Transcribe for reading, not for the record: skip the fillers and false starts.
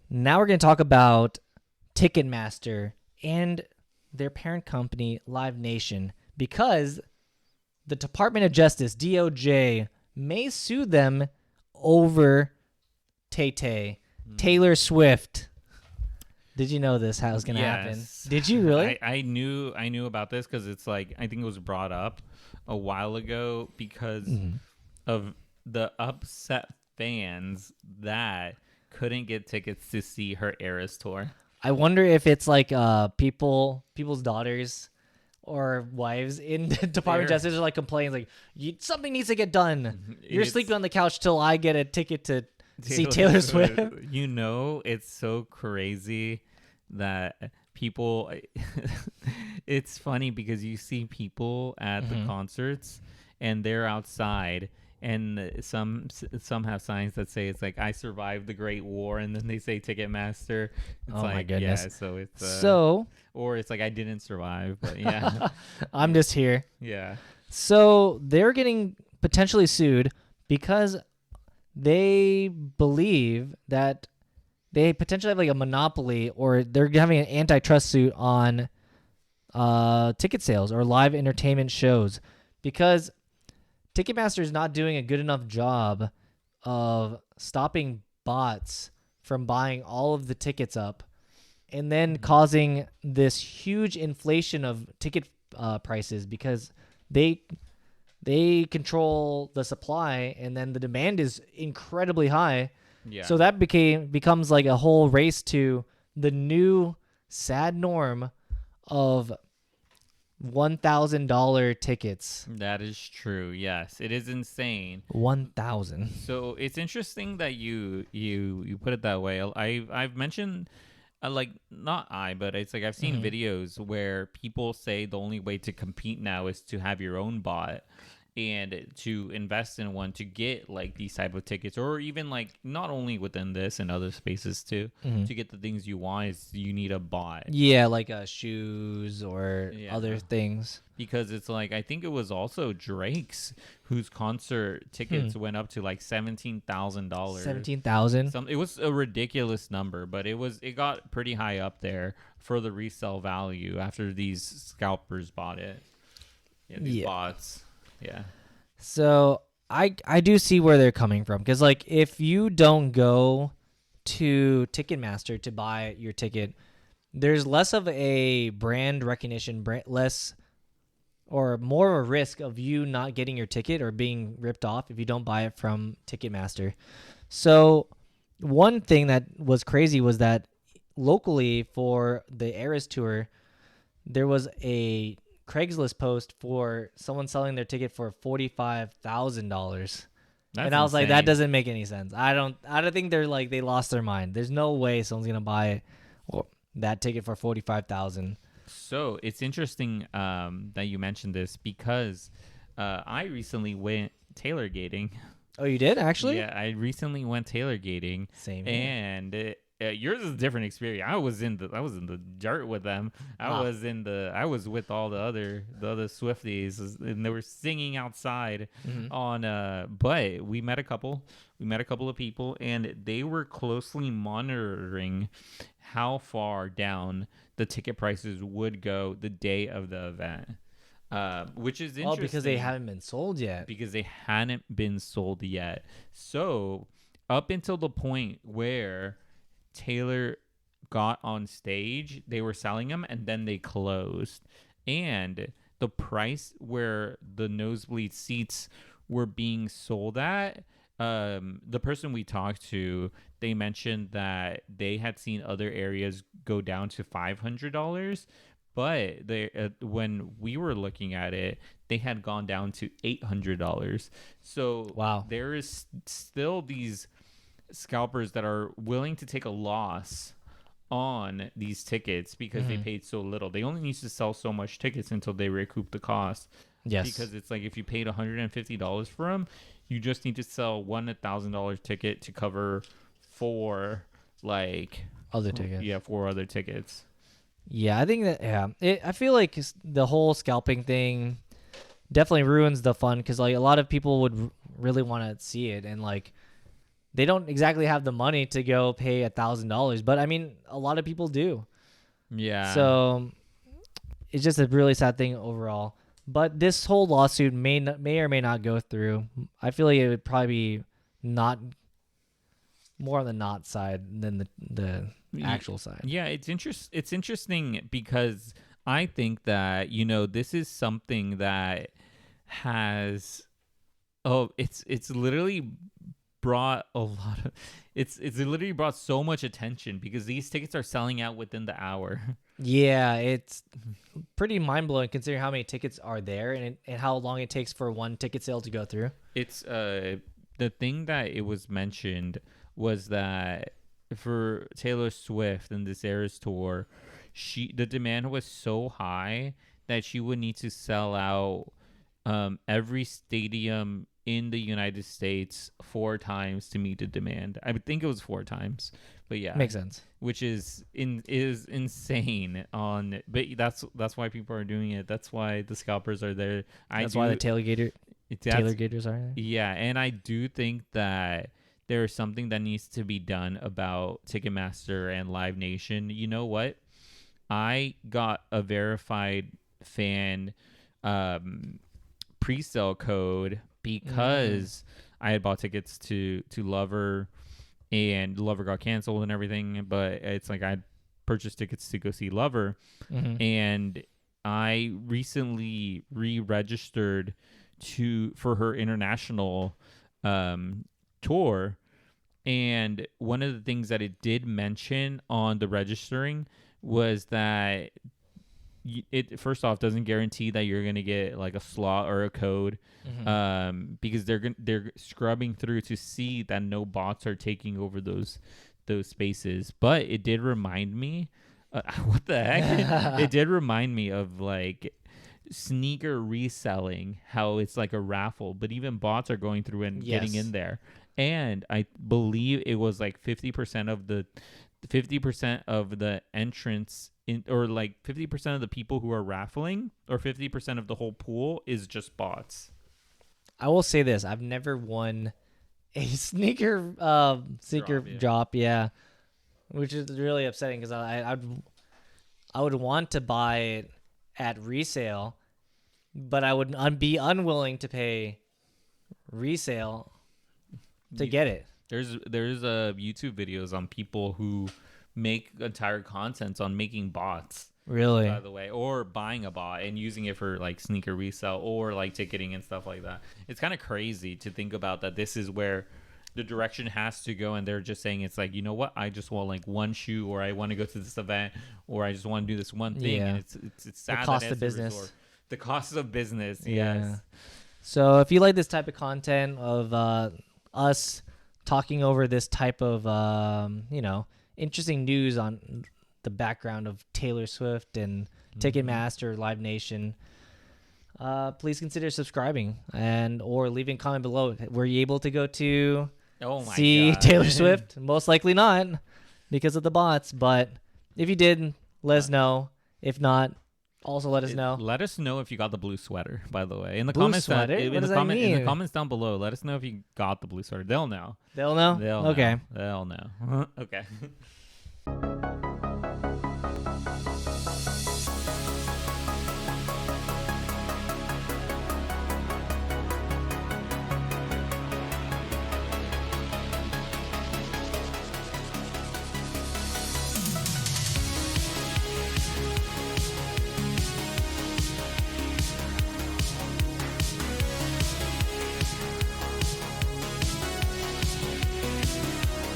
Now we're going to talk about Ticketmaster and their parent company, LiveNation, because the Department of Justice, DOJ, may sue them over Tay-Tay, Taylor Swift. Did you know this? How it was going to happen? Did you really? I knew about this because it's like I think it was brought up a while ago because of the upset fans that couldn't get tickets to see her Eras tour. I wonder if it's like people's daughters or wives in the Department of Justice are like complaining like something needs to get done. You're sleeping on the couch till I get a ticket to see Taylor Swift. You know, it's so crazy that people it's funny because you see people at the concerts and they're outside and some have signs that say it's like I survived the Great War, and then they say Ticketmaster. It's Oh like, my goodness. Yeah, so it's or it's like I didn't survive, but yeah. I'm just here. Yeah. So they're getting potentially sued because they believe that they potentially have like a monopoly, or they're having an antitrust suit on ticket sales or live entertainment shows, because Ticketmaster is not doing a good enough job of stopping bots from buying all of the tickets up and then causing this huge inflation of ticket prices, because they control the supply and then the demand is incredibly high. Yeah. So that becomes like a whole race to the new sad norm of $1,000 tickets. That is true. Yes, it is insane. 1,000. So it's interesting that you put it that way. I've mentioned like not I, but it's like I've seen videos where people say the only way to compete now is to have your own bot and to invest in one to get like these type of tickets, or even like not only within this and other spaces too, to get the things you want is you need a bot. Yeah, like shoes or other things. Because it's like I think it was also Drake's whose concert tickets went up to like $17,000. 17,000. It was a ridiculous number, but it got pretty high up there for the resale value after these scalpers bought it. Yeah, these bots. Yeah. So I do see where they're coming from, because like if you don't go to Ticketmaster to buy your ticket, there's less of a brand recognition, less or more of a risk of you not getting your ticket or being ripped off if you don't buy it from Ticketmaster. So one thing that was crazy was that locally for the Eras tour, there was a Craigslist post for someone selling their ticket for $45,000. And I was like, that doesn't make any sense. I don't think they're like, they lost their mind. There's no way someone's going to buy that ticket for $45,000. So it's interesting that you mentioned this, because I recently went tailgating. Oh, you did actually? Yeah, I recently went tailgating. Same here. And yours is a different experience. I was in the dirt with them. I was with all the other Swifties, and they were singing outside on. But we met a couple of people, and they were closely monitoring how far down the ticket prices would go the day of the event. Which is interesting. Oh, because they haven't been sold yet. Because they hadn't been sold yet. So up until the point where Taylor got on stage, they were selling them, and then they closed. And the price where the nosebleed seats were being sold at, the person we talked to, they mentioned that they had seen other areas go down to $500, but they when we were looking at it, they had gone down to $800. So wow, there is still these scalpers that are willing to take a loss on these tickets because they paid so little. They only need to sell so much tickets until they recoup the cost. Yes. Because it's like if you paid $150 for them, you just need to sell one $1,000 ticket to cover four other tickets. Yeah, 4 other tickets. Yeah, I think that I feel like the whole scalping thing definitely ruins the fun, because like a lot of people would really want to see it, and like they don't exactly have the money to go pay $1,000, but I mean, a lot of people do. Yeah. So it's just a really sad thing overall. But this whole lawsuit may or may not go through. I feel like it would probably be not more on the not side than the actual side. Yeah, it's interesting because I think that, you know, this is something that has it's literally brought a lot of it's literally brought so much attention because these tickets are selling out within the hour. Yeah, it's pretty mind-blowing considering how many tickets are there and how long it takes for one ticket sale to go through. It's the thing that it was mentioned was that for Taylor Swift and this Eras tour, the demand was so high that she would need to sell out every stadium in the United States 4 times to meet the demand. I would think it was 4 times, but yeah, Makes sense. which is insane. But that's why people are doing it. That's why the scalpers are there. That's why the Taylor Gators are there. Yeah, and I do think that there is something that needs to be done about Ticketmaster and LiveNation. You know what? I got a verified fan pre-sale code because I had bought tickets to Lover, and Lover got canceled and everything. But it's like I purchased tickets to go see Lover, and I recently re-registered for her international tour. And one of the things that it did mention on the registering was that it first off doesn't guarantee that you're gonna get like a slot or a code, because they're scrubbing through to see that no bots are taking over those spaces. But it did remind me, what the heck? It did remind me of like sneaker reselling, how it's like a raffle, but even bots are going through and getting in there. And I believe it was like 50% of the entrance in, or like 50% of the people who are raffling, or 50% of the whole pool is just bots. I will say this: I've never won a sneaker drop, yeah, which is really upsetting because I would want to buy it at resale, but I would be unwilling to pay resale to get it. There's YouTube videos on people who make entire contents on making bots. Really? By the way, or buying a bot and using it for like sneaker resale or like ticketing and stuff like that. It's kind of crazy to think about that this is where the direction has to go, and they're just saying it's like, you know what, I just want like one shoe, or I want to go to this event, or I just want to do this one thing. Yeah. And it's sad. The cost that of business. The cost of business. Yeah. Yes. So if you like this type of content of us talking over this type of interesting news on the background of Taylor Swift and Ticketmaster, LiveNation, please consider subscribing or leaving a comment below. Were you able to go to see Taylor Swift? Most likely not, because of the bots. But if you did, let us know. If not, also let us know. Let us know if you got the blue sweater, by the way. In the blue comments sweater? What does that mean? In the comments down below, let us know if you got the blue sweater. They'll know. They'll know? They'll okay. know. They'll know. Okay.